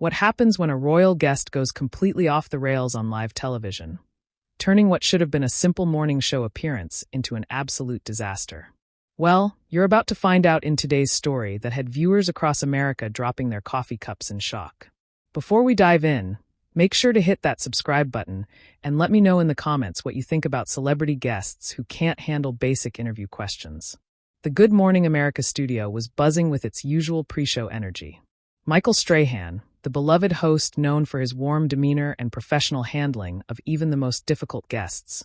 What happens when a royal guest goes completely off the rails on live television, turning what should have been a simple morning show appearance into an absolute disaster? Well, you're about to find out in today's story that had viewers across America dropping their coffee cups in shock. Before we dive in, make sure to hit that subscribe button and let me know in the comments what you think about celebrity guests who can't handle basic interview questions. The Good Morning America studio was buzzing with its usual pre-show energy. Michael Strahan, the beloved host known for his warm demeanor and professional handling of even the most difficult guests,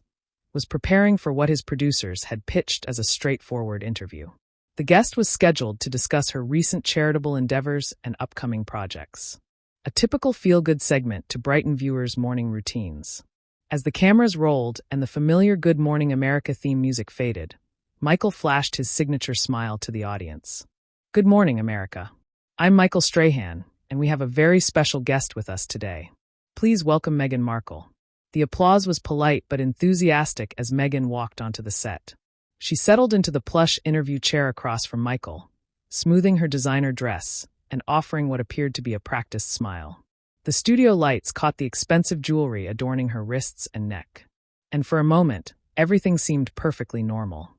was preparing for what his producers had pitched as a straightforward interview. The guest was scheduled to discuss her recent charitable endeavors and upcoming projects. A typical feel-good segment to brighten viewers' morning routines. As the cameras rolled and the familiar Good Morning America theme music faded, Michael flashed his signature smile to the audience. Good morning, America. I'm Michael Strahan, and we have a very special guest with us today. Please welcome Meghan Markle. The applause was polite but enthusiastic as Meghan walked onto the set. She settled into the plush interview chair across from Michael, smoothing her designer dress and offering what appeared to be a practiced smile. The studio lights caught the expensive jewelry adorning her wrists and neck. And for a moment, everything seemed perfectly normal.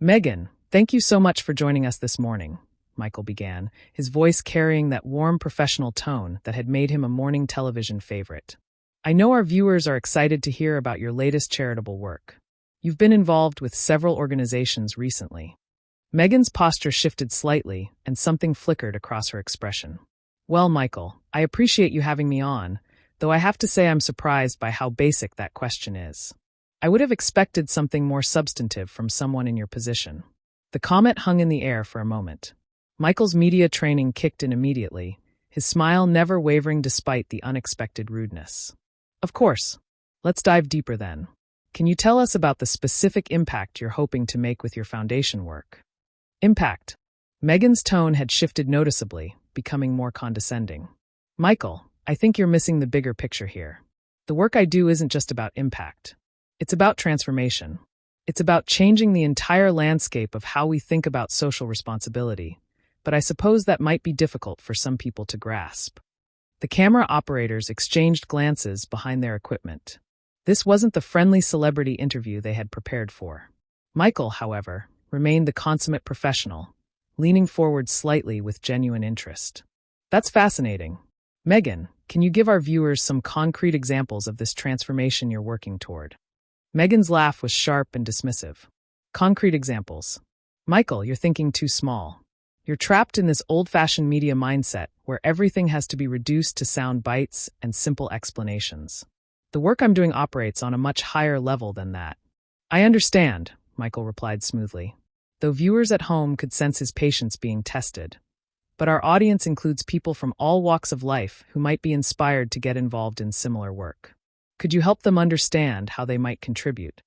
Meghan, thank you so much for joining us this morning, Michael began, his voice carrying that warm professional tone that had made him a morning television favorite. I know our viewers are excited to hear about your latest charitable work. You've been involved with several organizations recently. Meghan's posture shifted slightly, and something flickered across her expression. Well, Michael, I appreciate you having me on, though I have to say I'm surprised by how basic that question is. I would have expected something more substantive from someone in your position. The comment hung in the air for a moment. Michael's media training kicked in immediately, his smile never wavering despite the unexpected rudeness. Of course. Let's dive deeper then. Can you tell us about the specific impact you're hoping to make with your foundation work? Impact. Meghan's tone had shifted noticeably, becoming more condescending. Michael, I think you're missing the bigger picture here. The work I do isn't just about impact. It's about transformation. It's about changing the entire landscape of how we think about social responsibility, but I suppose that might be difficult for some people to grasp. The camera operators exchanged glances behind their equipment. This wasn't the friendly celebrity interview they had prepared for. Michael, however, remained the consummate professional, leaning forward slightly with genuine interest. That's fascinating. Meghan, can you give our viewers some concrete examples of this transformation you're working toward? Meghan's laugh was sharp and dismissive. Concrete examples. Michael, you're thinking too small. You're trapped in this old-fashioned media mindset where everything has to be reduced to sound bites and simple explanations. The work I'm doing operates on a much higher level than that. I understand, Michael replied smoothly, though viewers at home could sense his patience being tested. But our audience includes people from all walks of life who might be inspired to get involved in similar work. Could you help them understand how they might contribute?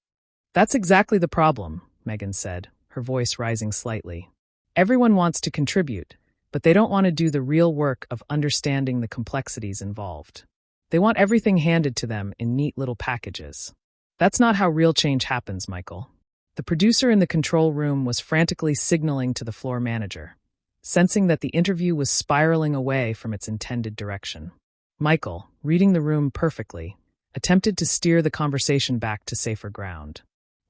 That's exactly the problem, Meghan said, her voice rising slightly. Everyone wants to contribute, but they don't want to do the real work of understanding the complexities involved. They want everything handed to them in neat little packages. That's not how real change happens, Michael. The producer in the control room was frantically signaling to the floor manager, sensing that the interview was spiraling away from its intended direction. Michael, reading the room perfectly, attempted to steer the conversation back to safer ground.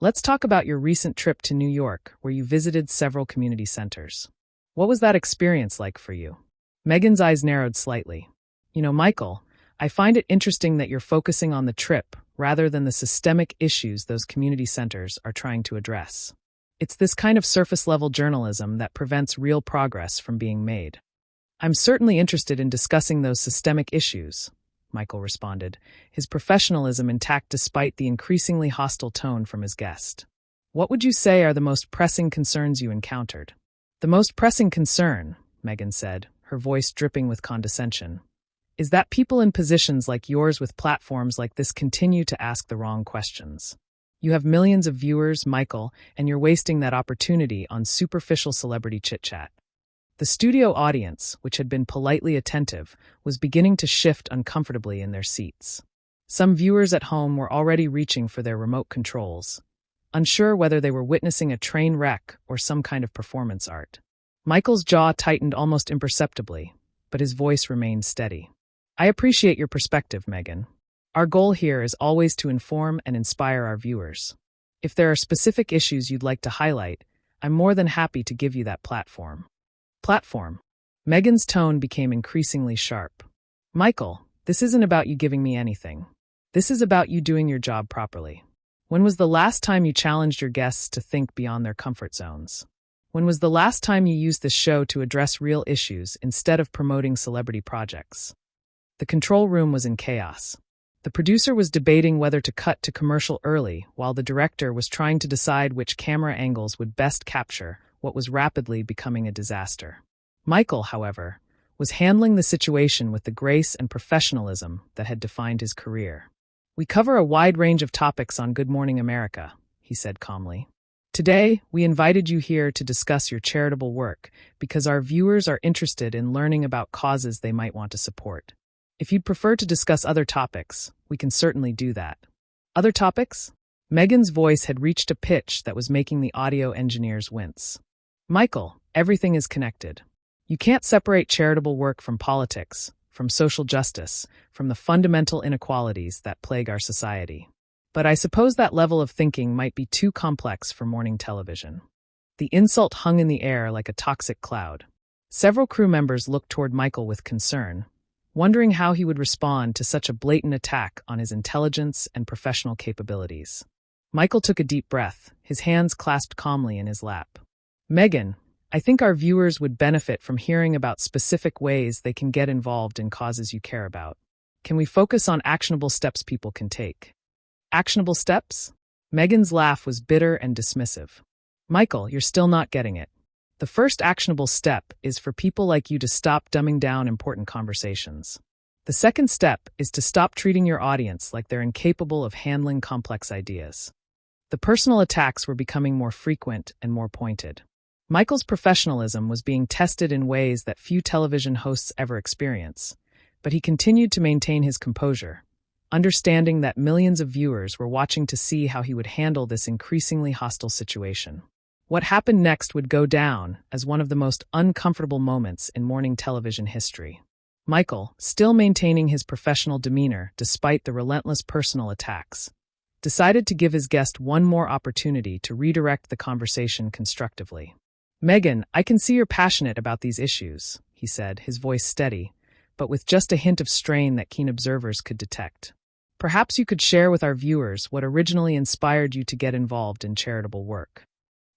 Let's talk about your recent trip to New York, where you visited several community centers. What was that experience like for you? Meghan's eyes narrowed slightly. Michael, I find it interesting that you're focusing on the trip rather than the systemic issues those community centers are trying to address. It's this kind of surface-level journalism that prevents real progress from being made. I'm certainly interested in discussing those systemic issues, Michael responded, his professionalism intact despite the increasingly hostile tone from his guest. What would you say are the most pressing concerns you encountered? The most pressing concern, Meghan said, her voice dripping with condescension, is that people in positions like yours with platforms like this continue to ask the wrong questions. You have millions of viewers, Michael, and you're wasting that opportunity on superficial celebrity chit-chat. The studio audience, which had been politely attentive, was beginning to shift uncomfortably in their seats. Some viewers at home were already reaching for their remote controls, unsure whether they were witnessing a train wreck or some kind of performance art. Michael's jaw tightened almost imperceptibly, but his voice remained steady. I appreciate your perspective, Meghan. Our goal here is always to inform and inspire our viewers. If there are specific issues you'd like to highlight, I'm more than happy to give you that platform. Platform. Meghan's tone became increasingly sharp. Michael, this isn't about you giving me anything. This is about you doing your job properly. When was the last time you challenged your guests to think beyond their comfort zones? When was the last time you used this show to address real issues instead of promoting celebrity projects? The control room was in chaos. The producer was debating whether to cut to commercial early, while the director was trying to decide which camera angles would best capture what was rapidly becoming a disaster. Michael, however, was handling the situation with the grace and professionalism that had defined his career. "We cover a wide range of topics on Good Morning America," he said calmly. "Today, we invited you here to discuss your charitable work because our viewers are interested in learning about causes they might want to support. If you'd prefer to discuss other topics, we can certainly do that." Other topics? Meghan's voice had reached a pitch that was making the audio engineers wince. "Michael, everything is connected. You can't separate charitable work from politics, from social justice, from the fundamental inequalities that plague our society. But I suppose that level of thinking might be too complex for morning television." The insult hung in the air like a toxic cloud. Several crew members looked toward Michael with concern, wondering how he would respond to such a blatant attack on his intelligence and professional capabilities. Michael took a deep breath, his hands clasped calmly in his lap. "Meghan, I think our viewers would benefit from hearing about specific ways they can get involved in causes you care about. Can we focus on actionable steps people can take?" "Actionable steps?" Meghan's laugh was bitter and dismissive. "Michael, you're still not getting it. The first actionable step is for people like you to stop dumbing down important conversations. The second step is to stop treating your audience like they're incapable of handling complex ideas." The personal attacks were becoming more frequent and more pointed. Michael's professionalism was being tested in ways that few television hosts ever experience, but he continued to maintain his composure, understanding that millions of viewers were watching to see how he would handle this increasingly hostile situation. What happened next would go down as one of the most uncomfortable moments in morning television history. Michael, still maintaining his professional demeanor despite the relentless personal attacks, decided to give his guest one more opportunity to redirect the conversation constructively. "Meghan, I can see you're passionate about these issues," he said, his voice steady, but with just a hint of strain that keen observers could detect. "Perhaps you could share with our viewers what originally inspired you to get involved in charitable work."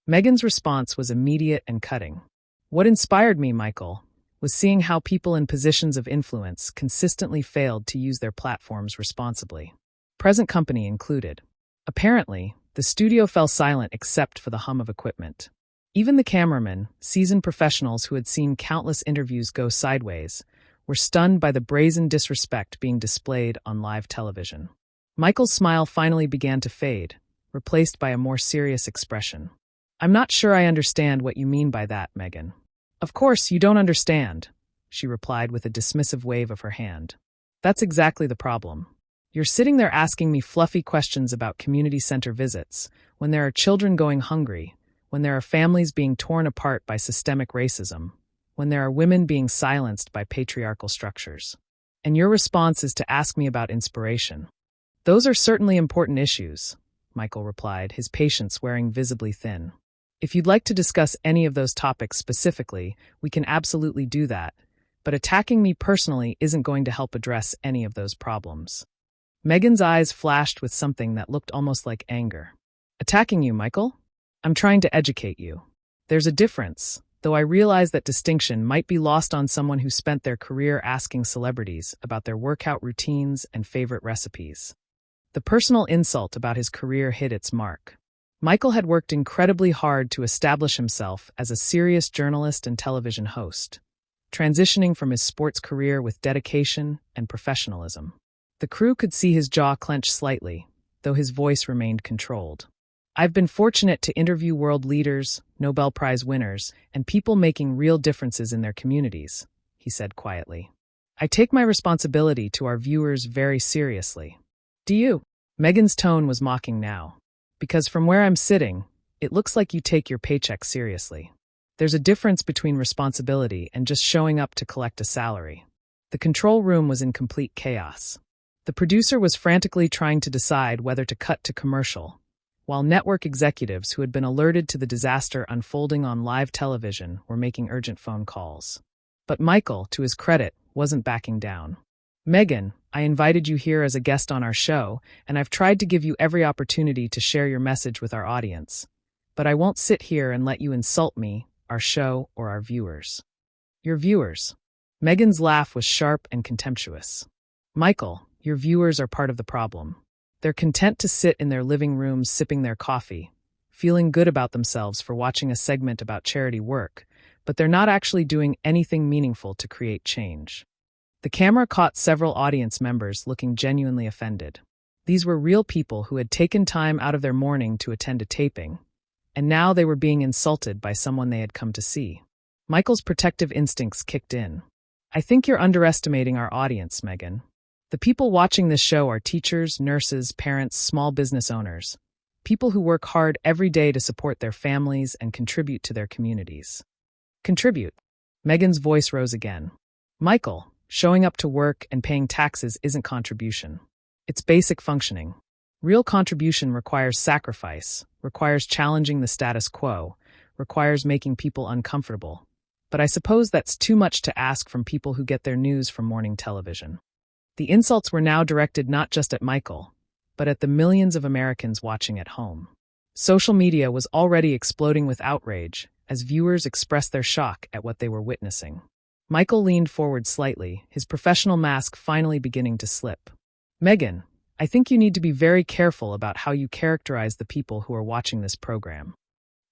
Meghan's response was immediate and cutting. "What inspired me, Michael, was seeing how people in positions of influence consistently failed to use their platforms responsibly, present company included. Apparently, the studio fell silent except for the hum of equipment. Even the cameramen, seasoned professionals who had seen countless interviews go sideways, were stunned by the brazen disrespect being displayed on live television." Michael's smile finally began to fade, replaced by a more serious expression. "I'm not sure I understand what you mean by that, Meghan." "Of course, you don't understand," she replied with a dismissive wave of her hand. "That's exactly the problem. You're sitting there asking me fluffy questions about community center visits, when there are children going hungry, when there are families being torn apart by systemic racism, when there are women being silenced by patriarchal structures. And your response is to ask me about inspiration." "Those are certainly important issues," Michael replied, his patience wearing visibly thin. "If you'd like to discuss any of those topics specifically, we can absolutely do that, but attacking me personally isn't going to help address any of those problems." Meghan's eyes flashed with something that looked almost like anger. "Attacking you, Michael? I'm trying to educate you. There's a difference, though I realize that distinction might be lost on someone who spent their career asking celebrities about their workout routines and favorite recipes." The personal insult about his career hit its mark. Michael had worked incredibly hard to establish himself as a serious journalist and television host, transitioning from his sports career with dedication and professionalism. The crew could see his jaw clench slightly, though his voice remained controlled. "I've been fortunate to interview world leaders, Nobel Prize winners, and people making real differences in their communities," he said quietly. "I take my responsibility to our viewers very seriously." "Do you?" Meghan's tone was mocking now. "Because from where I'm sitting, it looks like you take your paycheck seriously. There's a difference between responsibility and just showing up to collect a salary. The control room was in complete chaos. The producer was frantically trying to decide whether to cut to commercial, while network executives who had been alerted to the disaster unfolding on live television were making urgent phone calls. But Michael, to his credit, wasn't backing down. "Meghan, I invited you here as a guest on our show, and I've tried to give you every opportunity to share your message with our audience. But I won't sit here and let you insult me, our show, or our viewers." "Your viewers?" Meghan's laugh was sharp and contemptuous. "Michael, your viewers are part of the problem. They're content to sit in their living rooms sipping their coffee, feeling good about themselves for watching a segment about charity work, but they're not actually doing anything meaningful to create change." The camera caught several audience members looking genuinely offended. These were real people who had taken time out of their morning to attend a taping, and now they were being insulted by someone they had come to see. Michael's protective instincts kicked in. "I think you're underestimating our audience, Meghan. The people watching this show are teachers, nurses, parents, small business owners, people who work hard every day to support their families and contribute to their communities." "Contribute?" Meghan's voice rose again. "Michael, showing up to work and paying taxes isn't contribution. It's basic functioning. Real contribution requires sacrifice, requires challenging the status quo, requires making people uncomfortable. But I suppose that's too much to ask from people who get their news from morning television." The insults were now directed not just at Michael, but at the millions of Americans watching at home. Social media was already exploding with outrage as viewers expressed their shock at what they were witnessing. Michael leaned forward slightly, his professional mask finally beginning to slip. "Meghan, I think you need to be very careful about how you characterize the people who are watching this program."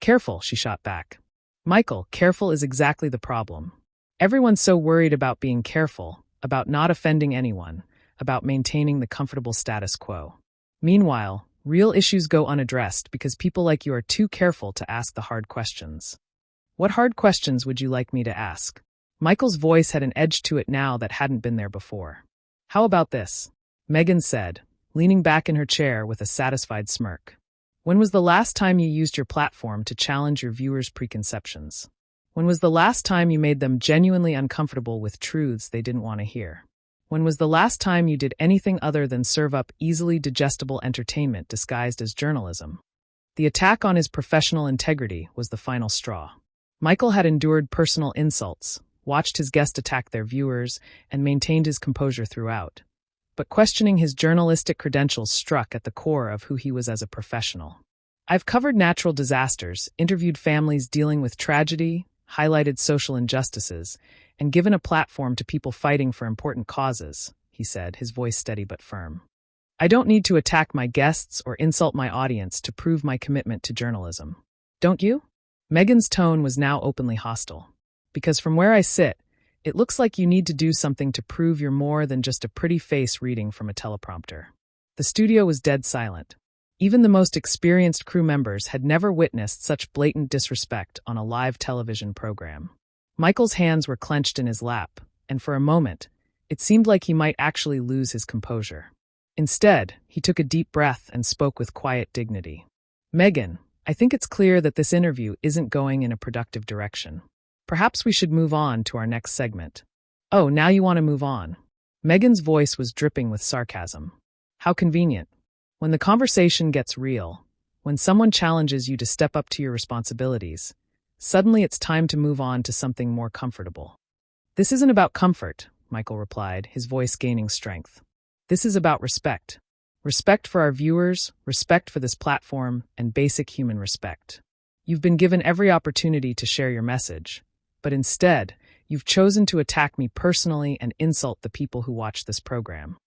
"Careful," she shot back. "Michael, careful is exactly the problem. Everyone's so worried about being careful, about not offending anyone, about maintaining the comfortable status quo. Meanwhile, real issues go unaddressed because people like you are too careful to ask the hard questions." "What hard questions would you like me to ask?" Michael's voice had an edge to it now that hadn't been there before. "How about this?" Meghan said, leaning back in her chair with a satisfied smirk. "When was the last time you used your platform to challenge your viewers' preconceptions? When was the last time you made them genuinely uncomfortable with truths they didn't want to hear? When was the last time you did anything other than serve up easily digestible entertainment disguised as journalism?" The attack on his professional integrity was the final straw. Michael had endured personal insults, watched his guest attack their viewers, and maintained his composure throughout. But questioning his journalistic credentials struck at the core of who he was as a professional. "I've covered natural disasters, interviewed families dealing with tragedy, highlighted social injustices, and given a platform to people fighting for important causes," he said, his voice steady but firm. "I don't need to attack my guests or insult my audience to prove my commitment to journalism. Don't you?" Meghan's tone was now openly hostile. "Because from where I sit, it looks like you need to do something to prove you're more than just a pretty face reading from a teleprompter." The studio was dead silent. Even the most experienced crew members had never witnessed such blatant disrespect on a live television program. Michael's hands were clenched in his lap, and for a moment, it seemed like he might actually lose his composure. Instead, he took a deep breath and spoke with quiet dignity. "Meghan, I think it's clear that this interview isn't going in a productive direction. Perhaps we should move on to our next segment." "Oh, now you want to move on?" Meghan's voice was dripping with sarcasm. "How convenient. When the conversation gets real, when someone challenges you to step up to your responsibilities, suddenly it's time to move on to something more comfortable." "This isn't about comfort," Michael replied, his voice gaining strength. "This is about respect. Respect for our viewers, respect for this platform, and basic human respect. You've been given every opportunity to share your message, but instead, you've chosen to attack me personally and insult the people who watch this program."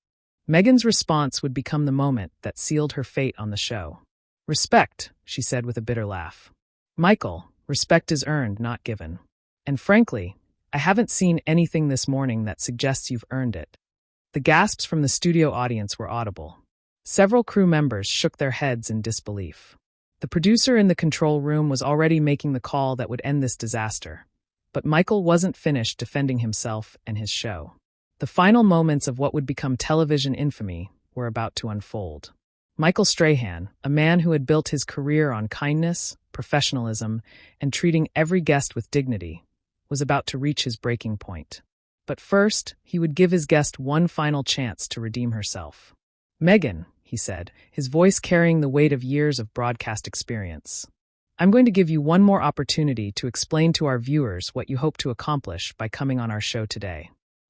Meghan's response would become the moment that sealed her fate on the show. "Respect," she said with a bitter laugh. "Michael, respect is earned, not given. And frankly, I haven't seen anything this morning that suggests you've earned it." The gasps from the studio audience were audible. Several crew members shook their heads in disbelief. The producer in the control room was already making the call that would end this disaster. But Michael wasn't finished defending himself and his show. The final moments of what would become television infamy were about to unfold. Michael Strahan, a man who had built his career on kindness, professionalism, and treating every guest with dignity, was about to reach his breaking point. But first, he would give his guest one final chance to redeem herself. "Meghan," he said, his voice carrying the weight of years of broadcast experience, "I'm going to give you one more opportunity to explain to our viewers what you hope to accomplish by coming on our show today."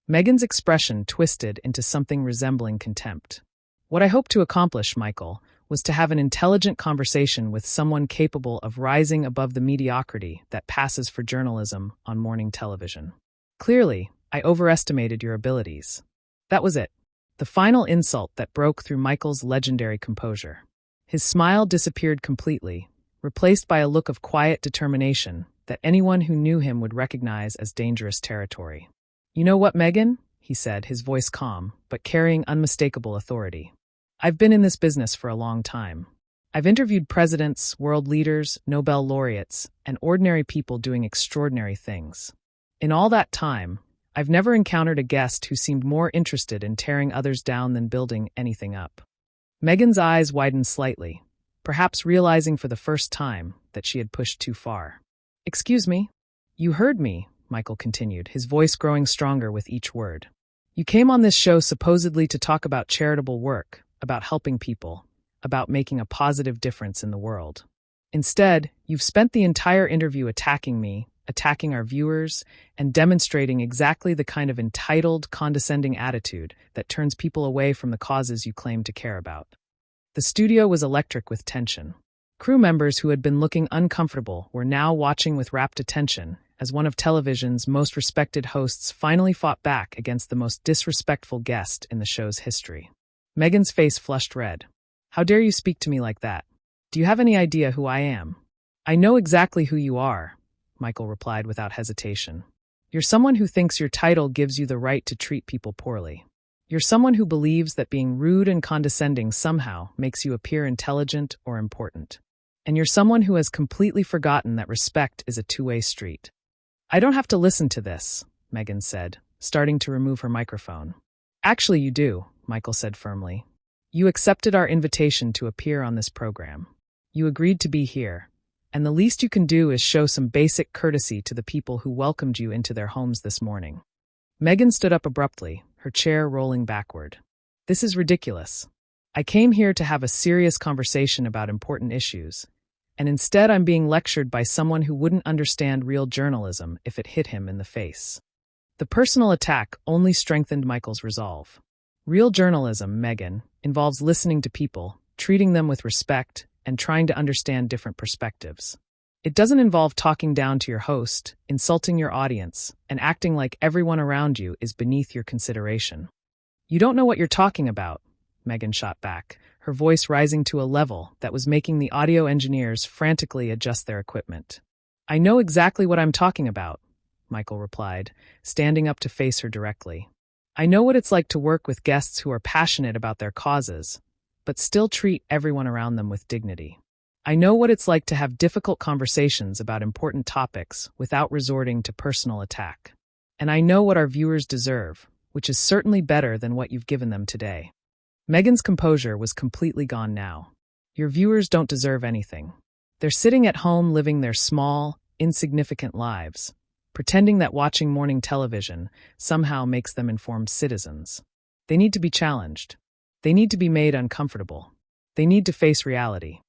Meghan's expression twisted into something resembling contempt. "What I hope to accomplish, Michael, was to have an intelligent conversation with someone capable of rising above the mediocrity that passes for journalism on morning television. Clearly, I overestimated your abilities." That was it. The final insult that broke through Michael's legendary composure. His smile disappeared completely, replaced by a look of quiet determination that anyone who knew him would recognize as dangerous territory. "You know what, Meghan?" he said, his voice calm, but carrying unmistakable authority. "I've been in this business for a long time. I've interviewed presidents, world leaders, Nobel laureates, and ordinary people doing extraordinary things. In all that time, I've never encountered a guest who seemed more interested in tearing others down than building anything up." Meghan's eyes widened slightly, perhaps realizing for the first time that she had pushed too far. "Excuse me?" "You heard me," Michael continued, his voice growing stronger with each word. "You came on this show supposedly to talk about charitable work, about helping people, about making a positive difference in the world. Instead, you've spent the entire interview attacking me, attacking our viewers, and demonstrating exactly the kind of entitled, condescending attitude that turns people away from the causes you claim to care about." The studio was electric with tension. Crew members who had been looking uncomfortable were now watching with rapt attention as one of television's most respected hosts finally fought back against the most disrespectful guest in the show's history. Meghan's face flushed red. "How dare you speak to me like that? Do you have any idea who I am?" "I know exactly who you are," Michael replied without hesitation. "You're someone who thinks your title gives you the right to treat people poorly. You're someone who believes that being rude and condescending somehow makes you appear intelligent or important. And you're someone who has completely forgotten that respect is a two-way street." "I don't have to listen to this," Meghan said, starting to remove her microphone. "Actually, you do," Michael said firmly. "You accepted our invitation to appear on this program. You agreed to be here. And the least you can do is show some basic courtesy to the people who welcomed you into their homes this morning." Meghan stood up abruptly, her chair rolling backward. "This is ridiculous. I came here to have a serious conversation about important issues, and instead I'm being lectured by someone who wouldn't understand real journalism if it hit him in the face." The personal attack only strengthened Michael's resolve. Real journalism, Meghan, involves listening to people, treating them with respect, and trying to understand different perspectives. It doesn't involve talking down to your host, insulting your audience, and acting like everyone around you is beneath your consideration. "You don't know what you're talking about," Meghan shot back, her voice rising to a level that was making the audio engineers frantically adjust their equipment. "I know exactly what I'm talking about," Michael replied, standing up to face her directly. "I know what it's like to work with guests who are passionate about their causes, but still treat everyone around them with dignity. I know what it's like to have difficult conversations about important topics without resorting to personal attack. And I know what our viewers deserve, which is certainly better than what you've given them today." Meghan's composure was completely gone now. Your viewers don't deserve anything. They're sitting at home living their small, insignificant lives, pretending that watching morning television somehow makes them informed citizens. They need to be challenged. They need to be made uncomfortable. They need to face reality.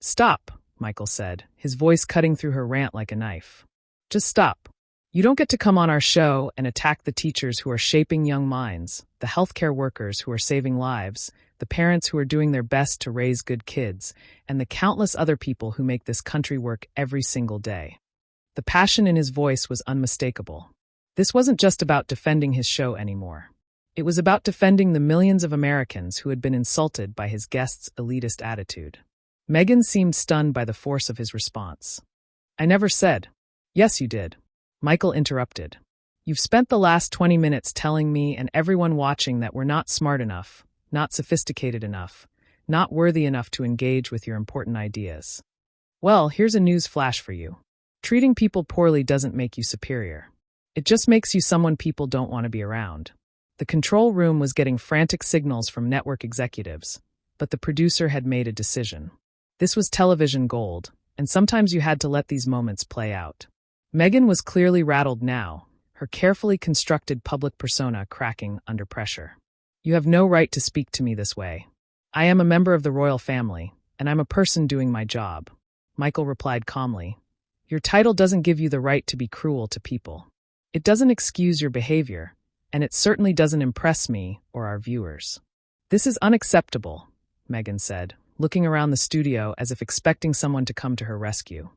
"Stop," Michael said, his voice cutting through her rant like a knife. "Just stop. You don't get to come on our show and attack the teachers who are shaping young minds, the healthcare workers who are saving lives, the parents who are doing their best to raise good kids, and the countless other people who make this country work every single day." The passion in his voice was unmistakable. This wasn't just about defending his show anymore. It was about defending the millions of Americans who had been insulted by his guest's elitist attitude. Meghan seemed stunned by the force of his response. "I never said." "Yes, you did," Michael interrupted. "You've spent the last 20 minutes telling me and everyone watching that we're not smart enough, not sophisticated enough, not worthy enough to engage with your important ideas. Well, here's a news flash for you. Treating people poorly doesn't make you superior. It just makes you someone people don't want to be around." The control room was getting frantic signals from network executives, but the producer had made a decision. This was television gold, and sometimes you had to let these moments play out. Meghan was clearly rattled now, her carefully constructed public persona cracking under pressure. "You have no right to speak to me this way. I am a member of the royal family, and I'm a person doing my job," Michael replied calmly. "Your title doesn't give you the right to be cruel to people. It doesn't excuse your behavior, and it certainly doesn't impress me or our viewers." "This is unacceptable," Meghan said, looking around the studio as if expecting someone to come to her rescue.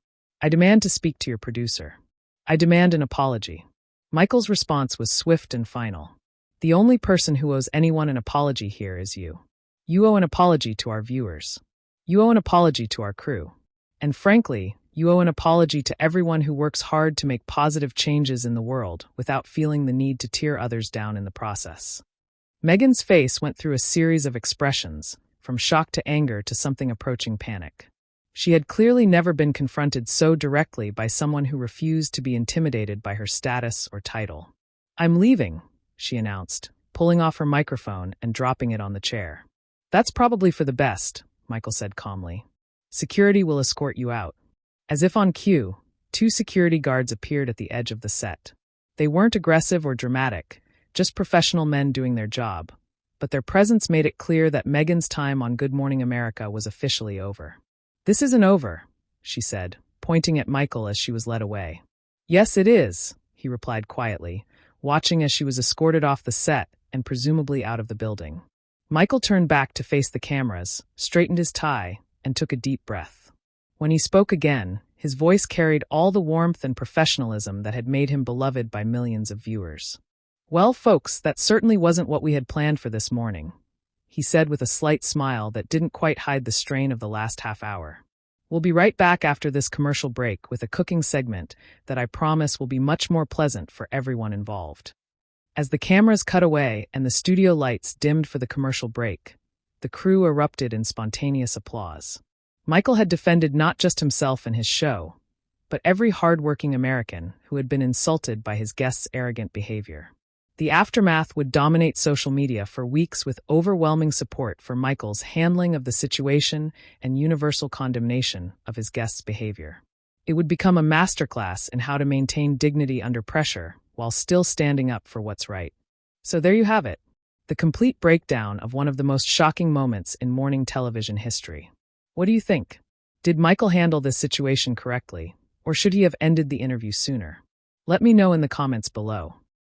"I demand to speak to your producer. I demand an apology." Michael's response was swift and final. "The only person who owes anyone an apology here is you. You owe an apology to our viewers. You owe an apology to our crew. And frankly, you owe an apology to everyone who works hard to make positive changes in the world without feeling the need to tear others down in the process." Meghan's face went through a series of expressions, from shock to anger to something approaching panic. She had clearly never been confronted so directly by someone who refused to be intimidated by her status or title. "I'm leaving," she announced, pulling off her microphone and dropping it on the chair. "That's probably for the best," Michael said calmly. "Security will escort you out." As if on cue, 2 security guards appeared at the edge of the set. They weren't aggressive or dramatic, just professional men doing their job, but their presence made it clear that Meghan's time on Good Morning America was officially over. "This isn't over," she said, pointing at Michael as she was led away. "Yes, it is," he replied quietly, watching as she was escorted off the set and presumably out of the building. Michael turned back to face the cameras, straightened his tie, and took a deep breath. When he spoke again, his voice carried all the warmth and professionalism that had made him beloved by millions of viewers. "Well, folks, that certainly wasn't what we had planned for this morning," he said with a slight smile that didn't quite hide the strain of the last half hour. "We'll be right back after this commercial break with a cooking segment that I promise will be much more pleasant for everyone involved." As the cameras cut away and the studio lights dimmed for the commercial break, the crew erupted in spontaneous applause. Michael had defended not just himself and his show, but every hard-working American who had been insulted by his guests' arrogant behavior. The aftermath would dominate social media for weeks with overwhelming support for Michael's handling of the situation and universal condemnation of his guests' behavior. It would become a masterclass in how to maintain dignity under pressure while still standing up for what's right. So there you have it, the complete breakdown of one of the most shocking moments in morning television history. What do you think? Did Michael handle this situation correctly, or should he have ended the interview sooner? Let me know in the comments below.